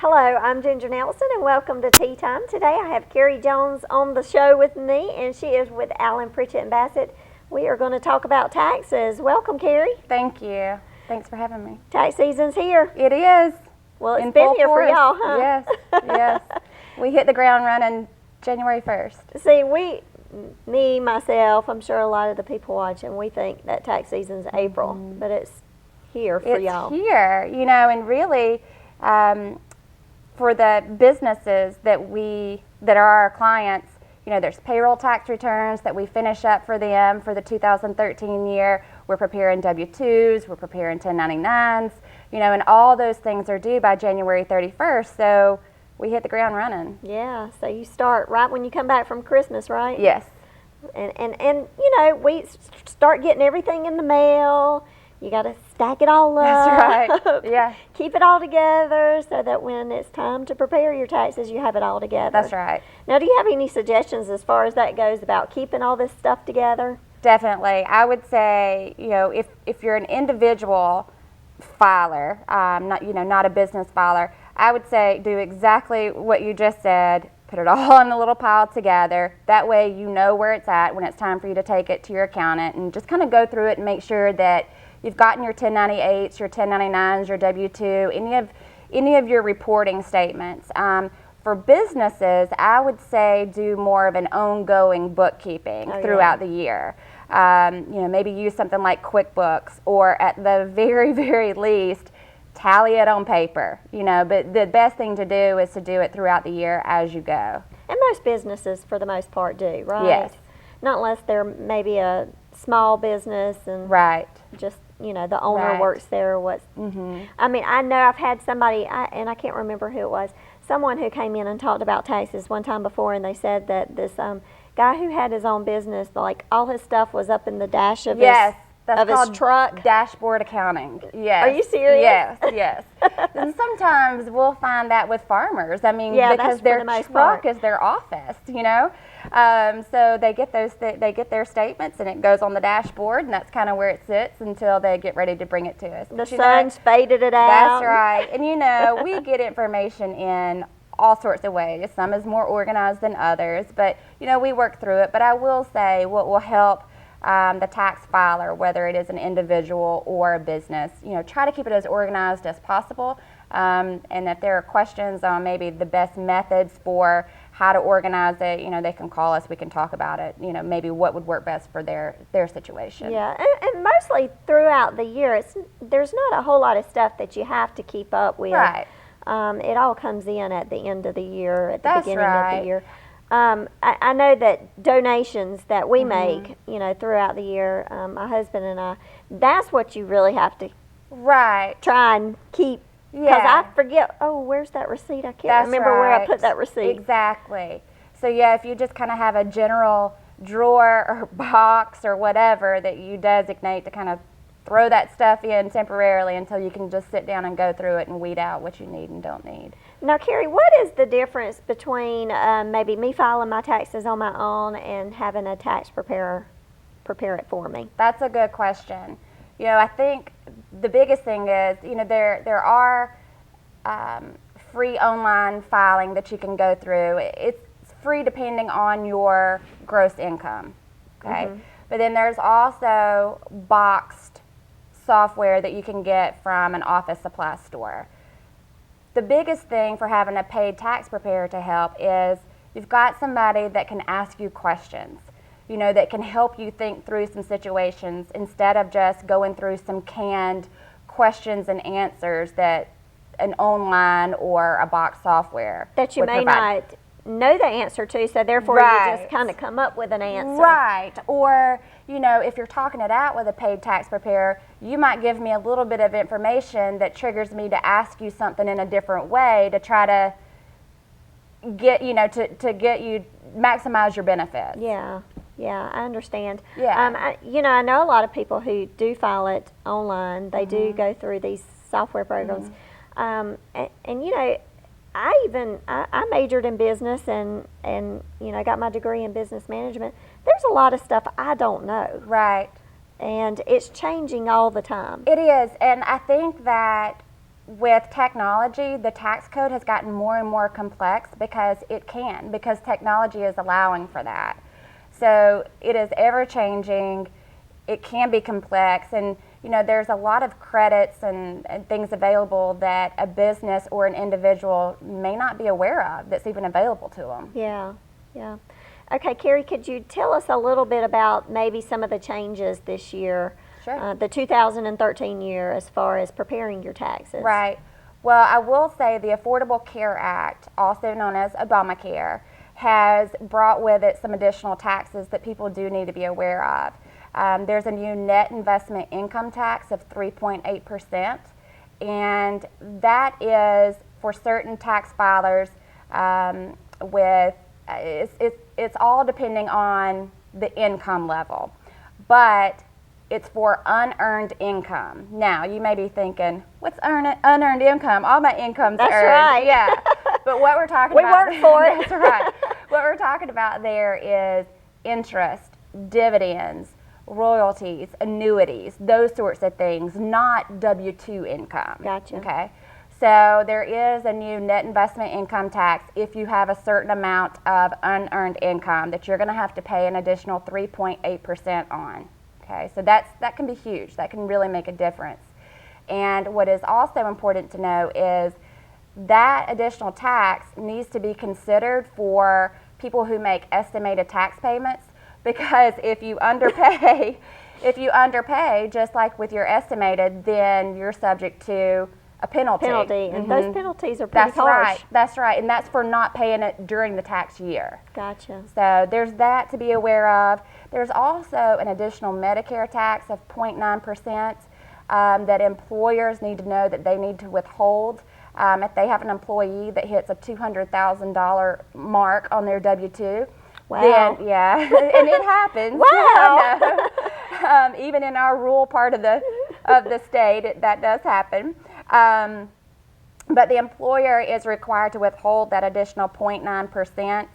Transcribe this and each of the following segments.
Hello, I'm Ginger Nelson and welcome to Tea Time. Today I have Keri Jones on the show with me and she is with Pritchett and Bassett. We are going to talk about taxes. Welcome, Keri. Thank you. Thanks for having me. Tax season's here. It is. Well, it's been here for y'all, huh? Yes, yes. We hit the ground running January 1st. See, myself, I'm sure a lot of the people watching, we think that tax season's April, but it's here for y'all. It's here, and really, for the businesses that are our clients, there's payroll tax returns that we finish up for them for the 2013 year. We're preparing W-2s, we're preparing 1099s, and all those things are due by January 31st, so we hit the ground running. Yeah, so you start right when you come back from Christmas, right? Yes. And we start getting everything in the mail. You got to stack it all up. That's right. Yeah. Keep it all together so that when it's time to prepare your taxes, you have it all together. That's right. Now, do you have any suggestions as far as that goes about keeping all this stuff together? Definitely. I would say, if you're an individual filer, not a business filer, I would say do exactly what you just said. Put it all in a little pile together. That way you know where it's at when it's time for you to take it to your accountant, and just kind of go through it and make sure that you've gotten your 1098s, your 1099s, your W-2, any of your reporting statements. For businesses, I would say do more of an ongoing bookkeeping throughout the year. Maybe use something like QuickBooks, or at the very, very least, tally it on paper. But the best thing to do is to do it throughout the year as you go. And most businesses, for the most part, do, right? Yes. Not unless they're maybe a small business and just the owner works there or what's. I mean, I know I've had somebody, and I can't remember who it was, someone who came in and talked about taxes one time before, and they said that this guy who had his own business, like all his stuff was up in the dash of his truck. Dashboard accounting. Yes. Are you serious? Yes, yes. And sometimes we'll find that with farmers. I mean, because their truck is their office, So they get their statements, and it goes on the dashboard, and that's kind of where it sits until they get ready to bring it to us. The sun's faded it out. That's right. And we get information in all sorts of ways. Some is more organized than others, but we work through it. But I will say what will help the tax filer, whether it is an individual or a business, try to keep it as organized as possible. And if there are questions on maybe the best methods for how to organize it, they can call us, we can talk about it, maybe what would work best for their situation. Yeah, and mostly throughout the year, there's not a whole lot of stuff that you have to keep up with. Right. It all comes in at the end of the year, at the beginning of the year. I know that donations that we make, throughout the year, my husband and I, that's what you really have to try and keep. Because I forget, where's that receipt? I can't remember where I put that receipt. Exactly. So if you just kind of have a general drawer or box or whatever that you designate to kind of throw that stuff in temporarily until you can just sit down and go through it and weed out what you need and don't need. Now, Keri, what is the difference between maybe me filing my taxes on my own and having a tax preparer prepare it for me? That's a good question. I think the biggest thing is, there are free online filing that you can go through. It's free depending on your gross income, okay? But then there's also boxed software that you can get from an office supply store. The biggest thing for having a paid tax preparer to help is you've got somebody that can ask you questions, that can help you think through some situations instead of just going through some canned questions and answers that an online or a box software that you may not know the answer to, so therefore you just kind of come up with an answer. Right. Or, if you're talking it out with a paid tax preparer, you might give me a little bit of information that triggers me to ask you something in a different way to try to get, to get you, maximize your benefits. Yeah, I understand. Yeah. I know a lot of people who do file it online. They do go through these software programs. And I majored in business and got my degree in business management. There's a lot of stuff I don't know. Right. And it's changing all the time. It is, and I think that with technology, the tax code has gotten more and more complex because technology is allowing for that. So it is ever changing. It can be complex, and there's a lot of credits and things available that a business or an individual may not be aware of that's even available to them. Yeah. Okay, Keri, could you tell us a little bit about maybe some of the changes this year, Sure. The 2013 year, as far as preparing your taxes? Right. Well, I will say the Affordable Care Act, also known as Obamacare, has brought with it some additional taxes that people do need to be aware of. There's a new net investment income tax of 3.8%, and that is for certain tax filers it's all depending on the income level, but it's for unearned income. Now, you may be thinking, what's unearned income? All my income's That's earned. right. Yeah, but what we're talking we about... We work for it. That's right. What we're talking about there is interest, dividends, royalties, annuities, those sorts of things, not W-2 income. Gotcha. Okay. So there is a new net investment income tax if you have a certain amount of unearned income that you're going to have to pay an additional 3.8% on. Okay, so that can be huge. That can really make a difference. And what is also important to know is that additional tax needs to be considered for people who make estimated tax payments, because if you underpay, just like with your estimated, then you're subject to a penalty. And those penalties are pretty harsh. That's right, and that's for not paying it during the tax year. Gotcha. So there's that to be aware of. There's also an additional Medicare tax of 0.9% that employers need to know that they need to withhold if they have an employee that hits a $200,000 mark on their W-2. Wow. Then, yeah, and it happens. Wow. Even in our rural part of the state, that does happen. But the employer is required to withhold that additional 0.9%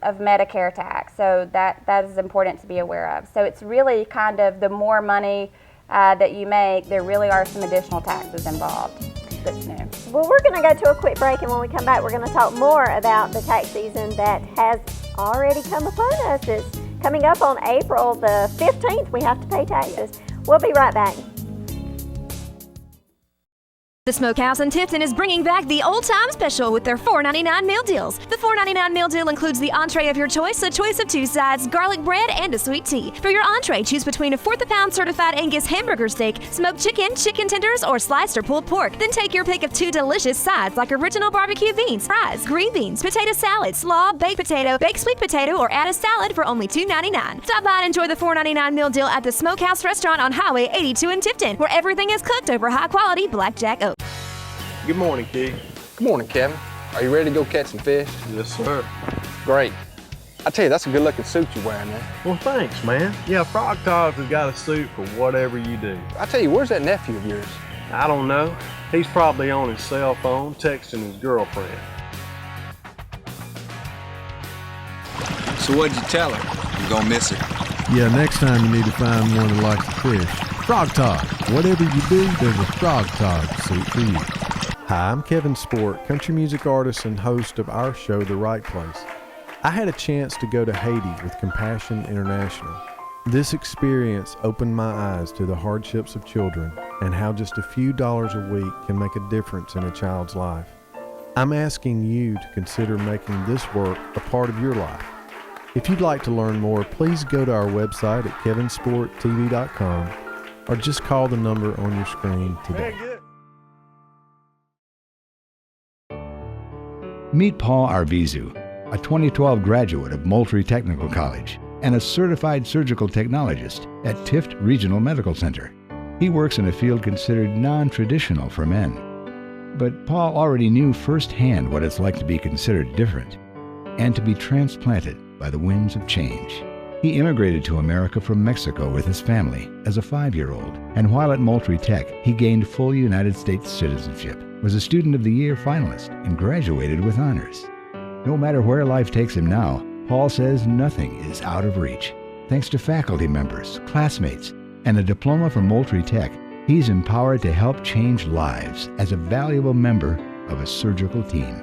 of Medicare tax. So that is important to be aware of. So it's really kind of the more money that you make, there really are some additional taxes involved. That's new. Well, we're going to go to a quick break, and when we come back, we're going to talk more about the tax season that has already come upon us. It's coming up on April the 15th. We have to pay taxes. We'll be right back. The Smokehouse in Tifton is bringing back the old-time special with their $4.99 meal deals. The $4.99 meal deal includes the entree of your choice, a choice of 2 sides, garlic bread, and a sweet tea. For your entree, choose between a 1/4 pound certified Angus hamburger steak, smoked chicken, chicken tenders, or sliced or pulled pork. Then take your pick of 2 delicious sides like original barbecue beans, fries, green beans, potato salad, slaw, baked potato, baked sweet potato, or add a salad for only $2.99. Stop by and enjoy the $4.99 meal deal at the Smokehouse Restaurant on Highway 82 in Tifton, where everything is cooked over high-quality blackjack oak. Good morning, Keith. Good morning, Kevin. Are you ready to go catch some fish? Yes, sir. Great. I tell you, that's a good-looking suit you're wearing there. Well, thanks, man. Yeah, Frog Togs has got a suit for whatever you do. I tell you, where's that nephew of yours? I don't know. He's probably on his cell phone texting his girlfriend. So what'd you tell her? You gonna miss her? Yeah, next time you need to find one that likes to fish. Frog Tog. Whatever you do, there's a Frog Tog suit for you. Hi, I'm Kevin Sport, country music artist and host of our show, The Right Place. I had a chance to go to Haiti with Compassion International. This experience opened my eyes to the hardships of children and how just a few dollars a week can make a difference in a child's life. I'm asking you to consider making this work a part of your life. If you'd like to learn more, please go to our website at kevinsporttv.com or just call the number on your screen today. Meet Paul Arvizu, a 2012 graduate of Moultrie Technical College and a certified surgical technologist at Tift Regional Medical Center. He works in a field considered non-traditional for men. But Paul already knew firsthand what it's like to be considered different and to be transplanted by the winds of change. He immigrated to America from Mexico with his family as a 5-year-old, and while at Moultrie Tech, he gained full United States citizenship, was a Student of the Year finalist, and graduated with honors. No matter where life takes him now, Paul says nothing is out of reach. Thanks to faculty members, classmates, and a diploma from Moultrie Tech, He's empowered to help change lives as a valuable member of a surgical team.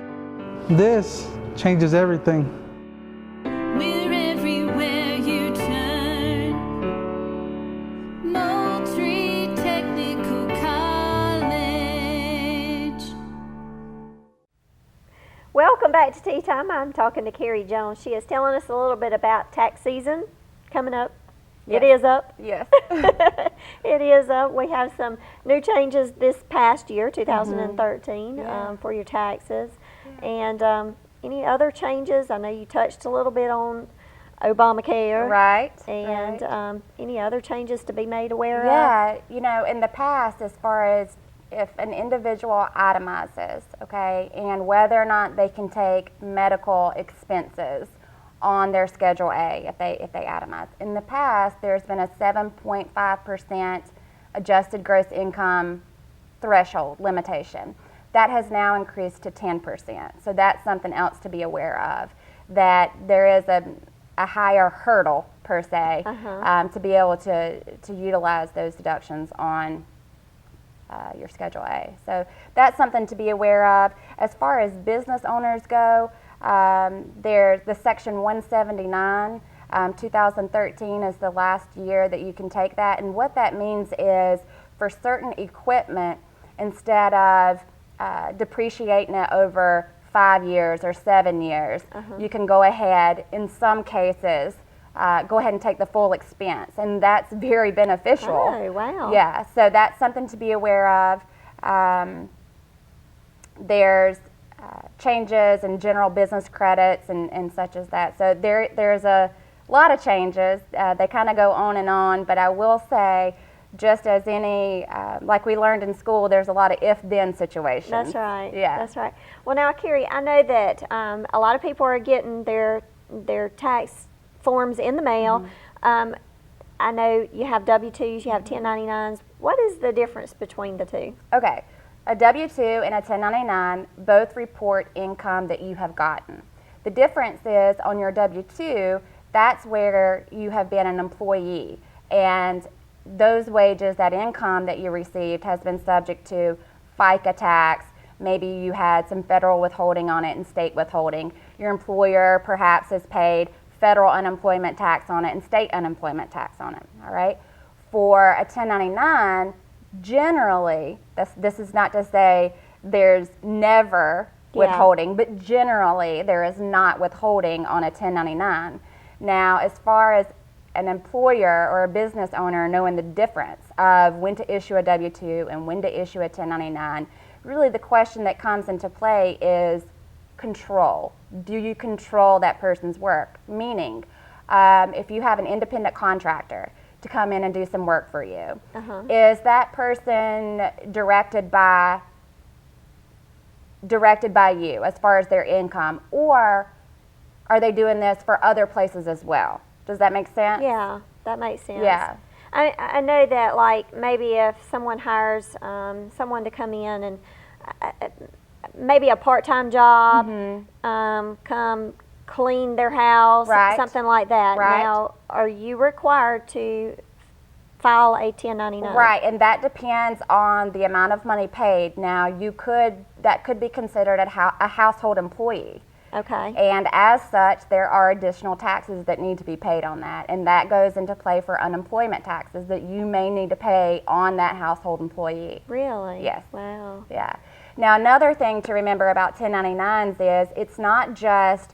This changes everything. We're everywhere you turn. Moultrie Technical College. Welcome back to Tea Time. I'm talking to Keri Jones. She is telling us a little bit about tax season coming up. Yes. It is up. Yes. It is up. We have some new changes this past year, 2013, for your taxes. And any other changes? I know you touched a little bit on Obamacare. Right. And any other changes to be made aware of? Yeah, you know, in the past, as far as if an individual itemizes, okay, and whether or not they can take medical expenses on their Schedule A if they itemize. In the past, there's been a 7.5% adjusted gross income threshold limitation. That has now increased to 10%. So that's something else to be aware of, that there is a higher hurdle, per se, to be able to utilize those deductions on your Schedule A. So that's something to be aware of. As far as business owners go, there's the Section 179. 2013 is the last year that you can take that, and what that means is for certain equipment, instead of depreciating it over 5 years or 7 years, you can go ahead, in some cases, go ahead and take the full expense, and that's very beneficial. Oh, wow. Yeah, so that's something to be aware of. There's changes in general business credits and such as that. So there's a lot of changes. They kind of go on and on, but I will say, just as any, like we learned in school, there's a lot of if-then situations. That's right. Yeah. That's right. Well, now, Keri, I know that a lot of people are getting their tax forms in the mail. I know you have W-2s, you have 1099s. What is the difference between the two? Okay. A W-2 and a 1099 both report income that you have gotten. The difference is on your W-2, that's where you have been an employee, and those wages, that income that you received, has been subject to FICA tax. Maybe you had some federal withholding on it and state withholding. Your employer perhaps has paid federal unemployment tax on it and state unemployment tax on it, all right? For a 1099, generally, this is not to say there's never withholding, but generally there is not withholding on a 1099. Now, as far as an employer or a business owner knowing the difference of when to issue a W-2 and when to issue a 1099, really the question that comes into play is control. Do you control that person's work? Meaning, if you have an independent contractor to come in and do some work for you, is that person directed by you as far as their income, or are they doing this for other places as well? Does that make sense? Yeah, that makes sense. Yeah. I know that, like, maybe if someone hires someone to come in and maybe a part-time job, come clean their house, something like that. Right. Now, are you required to file a 1099? Right, and that depends on the amount of money paid. Now, that could be considered a household employee. Okay. And as such, there are additional taxes that need to be paid on that, and that goes into play for unemployment taxes that you may need to pay on that household employee. Really? Yes. Wow. Yeah. Now, another thing to remember about 1099s is it's not just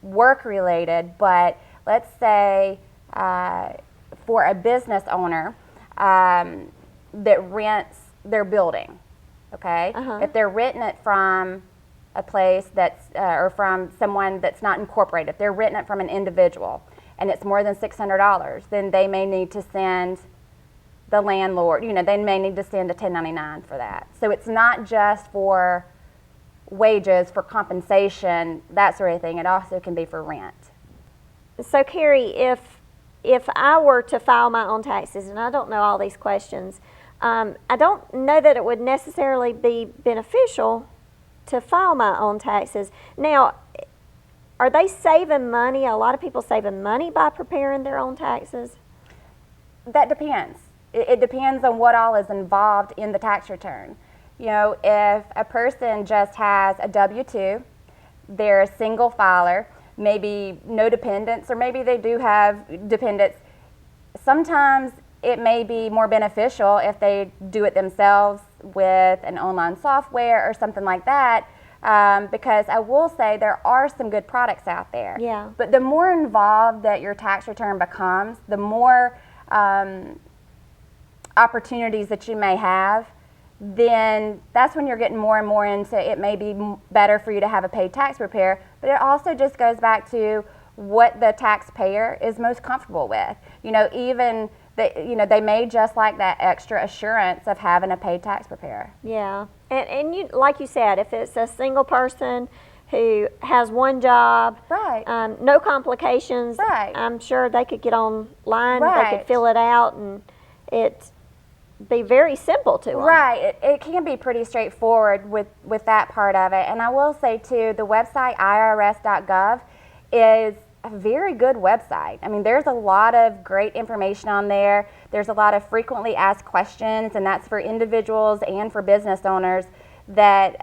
work-related, but let's say for a business owner that rents their building, okay? If they're renting it from a place that's, or from someone that's not incorporated, if they're renting it from an individual and it's more than $600, then they may need to send the landlord, they may need to send a 1099 for that. So it's not just for wages, for compensation, that sort of thing. It also can be for rent. So, Keri, if I were to file my own taxes, and I don't know all these questions, I don't know that it would necessarily be beneficial to file my own taxes. Now, are they saving money? A lot of people saving money by preparing their own taxes? That depends. it depends on what all is involved in the tax return. You know, if a person just has a W-2, they're a single filer, maybe no dependents, or maybe they do have dependents, sometimes it may be more beneficial if they do it themselves with an online software or something like that, because I will say there are some good products out there. Yeah. But the more involved that your tax return becomes, the more opportunities that you may have, then that's when you're getting more and more into it may be better for you to have a paid tax preparer. But it also just goes back to what the taxpayer is most comfortable with. You know, even they may just like that extra assurance of having a paid tax preparer. Yeah, and you, like you said, if it's a single person who has one job, right, no complications, right, I'm sure they could get online, right, they could fill it out, and it be very simple to them. Right, it can be pretty straightforward with that part of it. And I will say too, the website irs.gov is a very good website. I mean, there's a lot of great information on there. There's a lot of frequently asked questions, and that's for individuals and for business owners that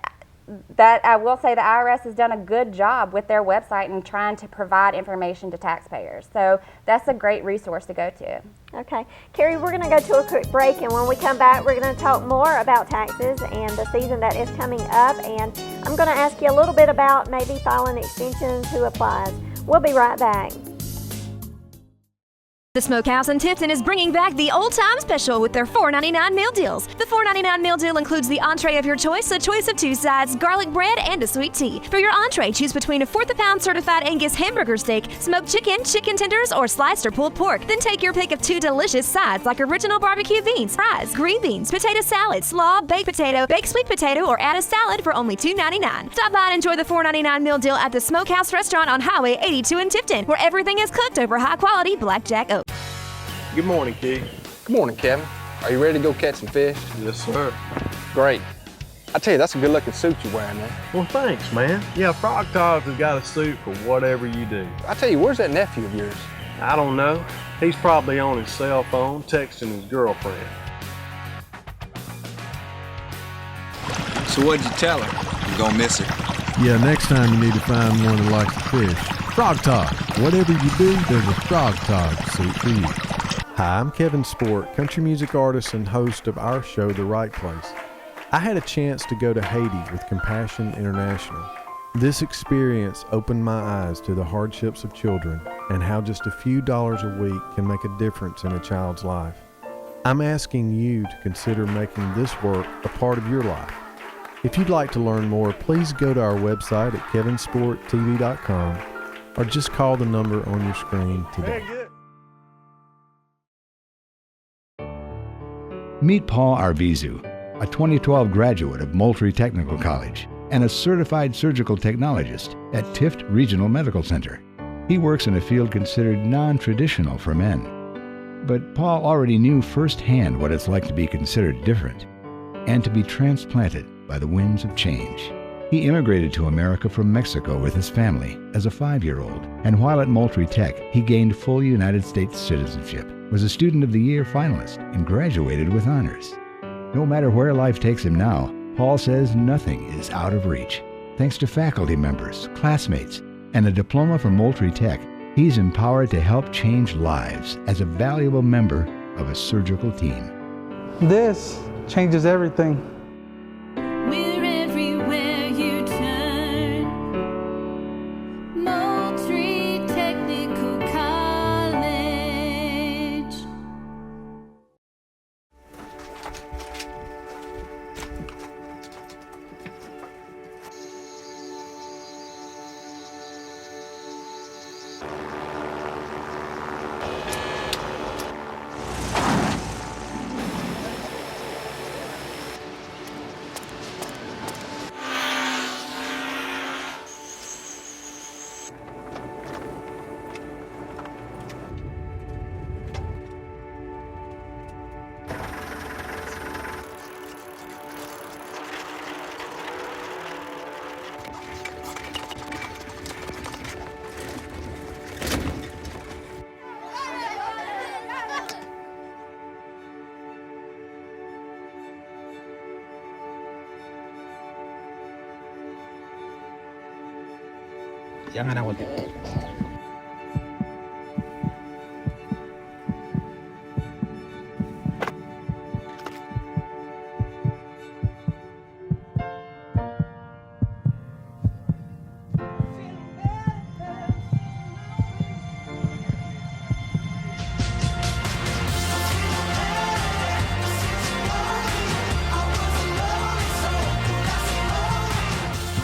I will say the IRS has done a good job with their website and trying to provide information to taxpayers. So that's a great resource to go to. Okay. Keri, we're going to go to a quick break, and when we come back, we're going to talk more about taxes and the season that is coming up, and I'm going to ask you a little bit about maybe filing extensions, who applies. We'll be right back. The Smokehouse in Tifton is bringing back the old-time special with their $4.99 meal deals. The $4.99 meal deal includes the entree of your choice, a choice of 2 sides, garlic bread, and a sweet tea. For your entree, choose between a 1/4 pound certified Angus hamburger steak, smoked chicken, chicken tenders, or sliced or pulled pork. Then take your pick of 2 delicious sides like original barbecue beans, fries, green beans, potato salad, slaw, baked potato, baked sweet potato, or add a salad for only $2.99. Stop by and enjoy the $4.99 meal deal at the Smokehouse Restaurant on Highway 82 in Tifton, where everything is cooked over high-quality blackjack oak. Good morning, Key. Good morning, Kevin. Are you ready to go catch some fish? Yes, sir. Great. I tell you, that's a good-looking suit you're wearing there. Well, thanks, man. Yeah, Frog Talk has got a suit for whatever you do. I tell you, where's that nephew of yours? I don't know. He's probably on his cell phone texting his girlfriend. So what'd you tell her? You gonna miss her? Yeah, next time you need to find one that likes to fish. Frog Talk. Whatever you do, there's a Frog Talk suit for you. Hi, I'm Kevin Sport, country music artist and host of our show, The Right Place. I had a chance to go to Haiti with Compassion International. This experience opened my eyes to the hardships of children and how just a few dollars a week can make a difference in a child's life. I'm asking you to consider making this work a part of your life. If you'd like to learn more, please go to our website at kevinsporttv.com or just call the number on your screen today. Meet Paul Arvizu, a 2012 graduate of Moultrie Technical College and a certified surgical technologist at Tift Regional Medical Center. He works in a field considered non-traditional for men. But Paul already knew firsthand what it's like to be considered different and to be transplanted by the winds of change. He immigrated to America from Mexico with his family as a 5-year-old, and while at Moultrie Tech, he gained full United States citizenship, was a Student of the Year finalist, and graduated with honors. No matter where life takes him now, Paul says nothing is out of reach. Thanks to faculty members, classmates, and a diploma from Moultrie Tech, he's empowered to help change lives as a valuable member of a surgical team. This changes everything. We're everywhere you turn. Moultrie Technical College. Jangan khawatir.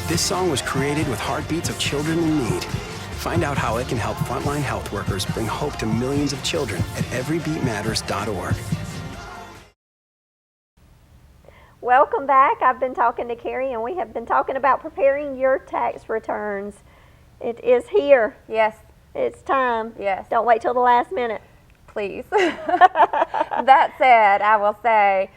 This song was created with heartbeats of children in need. Find out how it can help frontline health workers bring hope to millions of children at everybeatmatters.org. Welcome back. I've been talking to Keri, and we have been talking about preparing your tax returns. It is here. Yes. It's time. Yes. Don't wait till the last minute. Please. That said, I will say,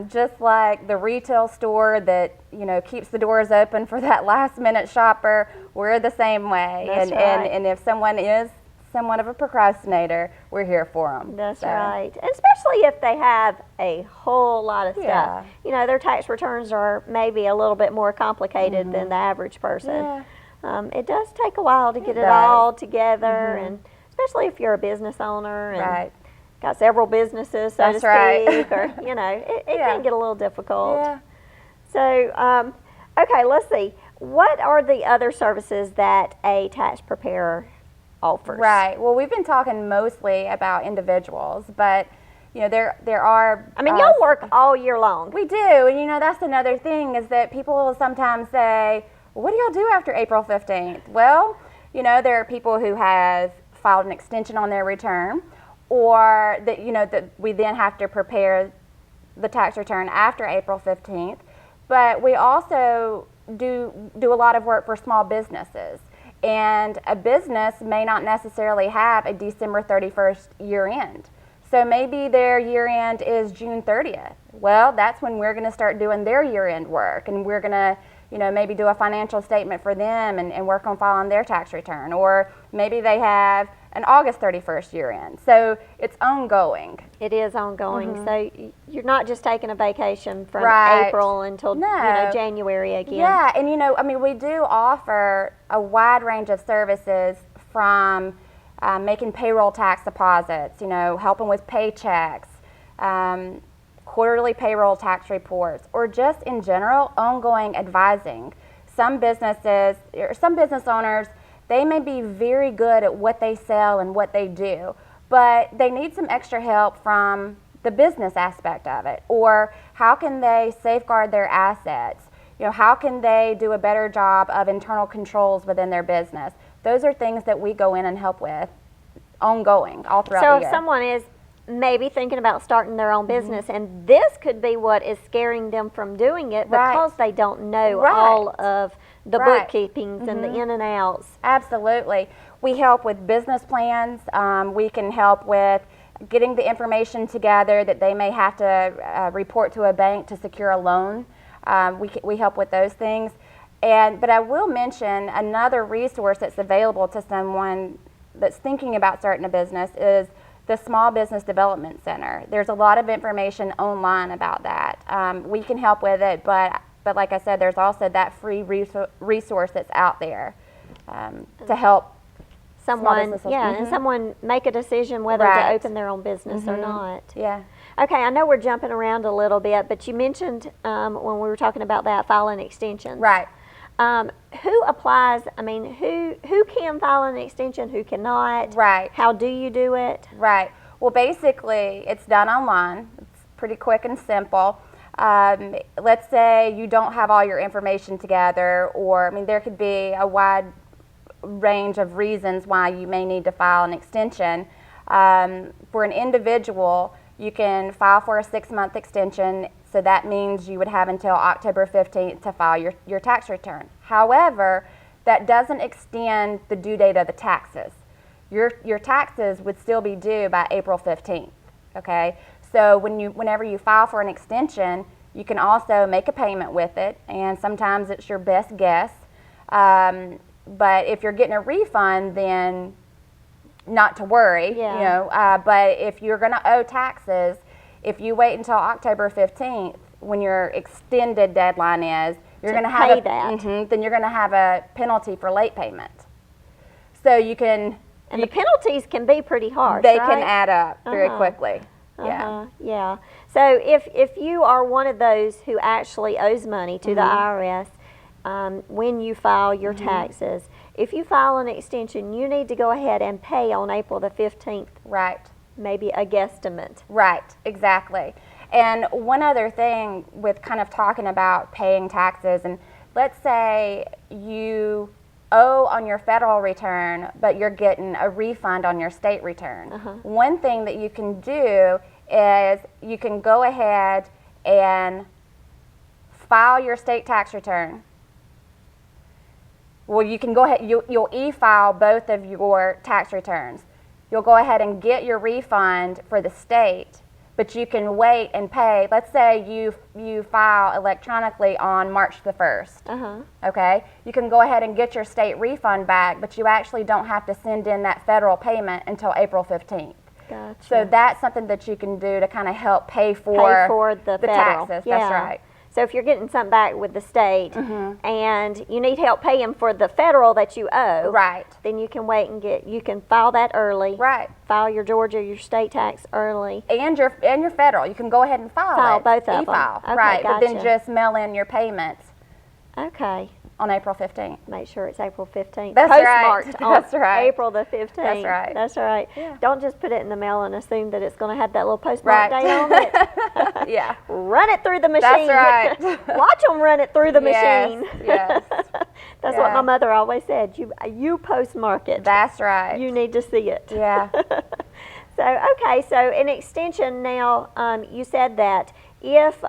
just like the retail store that keeps the doors open for that last minute shopper, we're the same way. That's right. And if someone is somewhat of a procrastinator, we're here for them. That's right. And especially if they have a whole lot of Yeah. stuff. Their tax returns are maybe a little bit more complicated than the average person. Yeah. It does take a while to get it all together, and especially if you're a business owner and got several businesses, so to speak, or it can get a little difficult. Yeah. So, okay, let's see. What are the other services that a tax preparer offers? Right. Well, we've been talking mostly about individuals, but there are. I mean, y'all work all year long. We do, and that's another thing is that people will sometimes say, "What do y'all do after April 15th?" Well, there are people who have filed an extension on their return, or that that we then have to prepare the tax return after April 15th. But we also do a lot of work for small businesses, and a business may not necessarily have a December 31st year end. So maybe their year end is June 30th. Well, that's when we're going to start doing their year end work, and we're going to maybe do a financial statement for them and work on filing their tax return. Or maybe they have an August 31st year end. So it's ongoing. It is ongoing. So you're not just taking a vacation from April until January again. Yeah, and we do offer a wide range of services from making payroll tax deposits, helping with paychecks, quarterly payroll tax reports, or just in general, ongoing advising. Some businesses, or some business owners, they may be very good at what they sell and what they do, but they need some extra help from the business aspect of it. Or how can they safeguard their assets? How can they do a better job of internal controls within their business? Those are things that we go in and help with ongoing, all throughout the year. So if someone is maybe thinking about starting their own business, and this could be what is scaring them from doing it because they don't know all of the bookkeepings and the in and outs. Absolutely. We help with business plans. We can help with getting the information together that they may have to report to a bank to secure a loan. We help with those things. But I will mention another resource that's available to someone that's thinking about starting a business is the Small Business Development Center. There's a lot of information online about that. We can help with it, but like I said, there's also that free resource that's out there to help someone, and someone make a decision whether to open their own business or not. Yeah. Okay, I know we're jumping around a little bit, but you mentioned when we were talking about that filing extensions. Right. Who applies? I mean, who can file an extension? Who cannot? Right. How do you do it? Right. Well, basically, it's done online. It's pretty quick and simple. Let's say you don't have all your information together, or there could be a wide range of reasons why you may need to file an extension. For an individual, you can file for a 6-month extension. So that means you would have until October 15th to file your tax return. However, that doesn't extend the due date of the taxes. Your taxes would still be due by April 15th, okay? So whenever you file for an extension, you can also make a payment with it, and sometimes it's your best guess. But if you're getting a refund, then not to worry, but if you're gonna owe taxes, if you wait until October 15th, when your extended deadline is, you're going to have pay that. Then you're going to have a penalty for late payment. So you can... And the penalties can be pretty harsh, They right? can add up very quickly. Yeah. So if you are one of those who actually owes money to the IRS when you file your taxes, if you file an extension, you need to go ahead and pay on April the 15th. Right. Maybe a guesstimate. Right, exactly. And one other thing with kind of talking about paying taxes, and let's say you owe on your federal return, but you're getting a refund on your state return. One thing that you can do is you can go ahead and file your state tax return. Well, you can go ahead, you'll e-file both of your tax returns. You'll go ahead and get your refund for the state, but you can wait and pay. Let's say you file electronically on March the 1st. Okay? You can go ahead and get your state refund back, but you actually don't have to send in that federal payment until April 15th. Gotcha. So that's something that you can do to kind of help pay for the taxes. That's right. So if you're getting something back with the state and you need help paying for the federal that you owe, then you can wait and you can file that early. Right. File your Georgia, your state tax early. And your federal. You can go ahead and file it. Both of them. E-file. Okay, right. gotcha. But then just mail in your payments. Okay. On April 15th. Make sure it's April 15th. That's Postmarked right. That's on right. April the 15th. That's right. That's right. Yeah. Don't just put it in the mail and assume that it's going to have that little postmark date on it. Yeah. Run it through the machine. That's right. Watch them run it through the machine. Yes. That's what my mother always said. You postmark it. That's right. You need to see it. Yeah. So an extension now. You said that if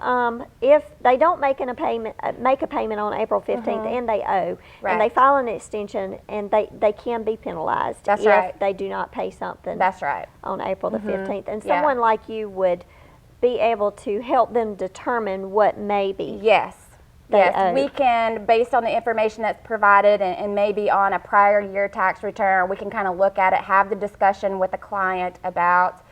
they don't make a payment on April 15th and they owe and they file an extension and they can be penalized if they do not pay something. That's right. On April the 15th, and someone like you would be able to help them determine what maybe. Yes. We can, based on the information that's provided and maybe on a prior year tax return, we can kind of look at it, have the discussion with the client about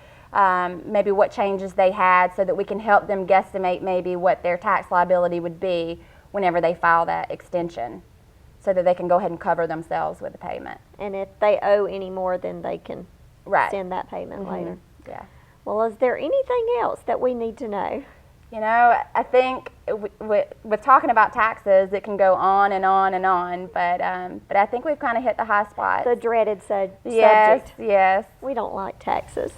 maybe what changes they had so that we can help them guesstimate maybe what their tax liability would be whenever they file that extension so that they can go ahead and cover themselves with the payment. And if they owe any more, then they can send that payment later. Yeah. Well, is there anything else that we need to know? You know, I think with talking about taxes, it can go on and on and on, but I think we've kind of hit the high spots. The dreaded subject. Yes. We don't like taxes.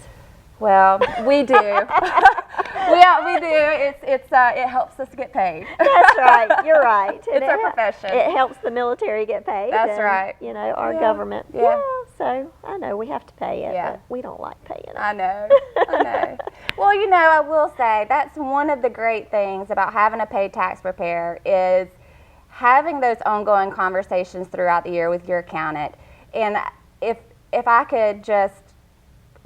Well, we do. we do. It helps us get paid. That's right. You're right. It's our profession. It helps the military get paid. That's right. You know, our government. Yeah. So I know we have to pay it, but we don't like paying it. I know. Well, you know, I will say that's one of the great things about having a paid tax preparer is having those ongoing conversations throughout the year with your accountant. And if I could just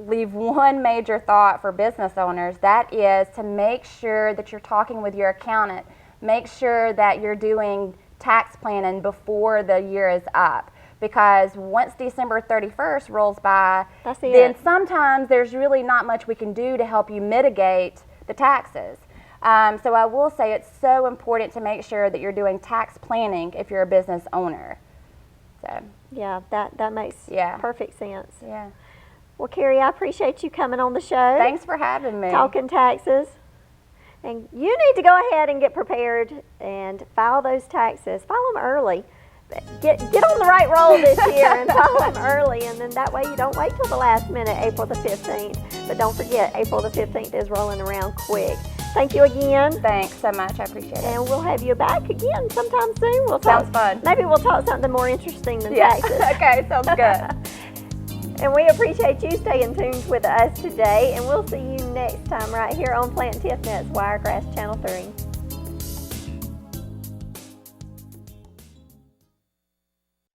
leave one major thought for business owners, that is to make sure that you're talking with your accountant. Make sure that you're doing tax planning before the year is up. Because once December 31st rolls by, then sometimes there's really not much we can do to help you mitigate the taxes. So I will say it's so important to make sure that you're doing tax planning if you're a business owner. So yeah, that makes perfect sense. Yeah. Well, Keri, I appreciate you coming on the show. Thanks for having me. Talking taxes. And you need to go ahead and get prepared and file those taxes. File them early. Get on the right roll this year and file them early, and then that way you don't wait till the last minute, April the 15th. But don't forget, April the 15th is rolling around quick. Thank you again. Thanks so much. I appreciate it. And we'll have you back again sometime soon. Sounds fun. Maybe we'll talk something more interesting than taxes. Okay, sounds good. And we appreciate you staying tuned with us today, and we'll see you next time right here on Plant Tiffnet's Wiregrass Channel 3.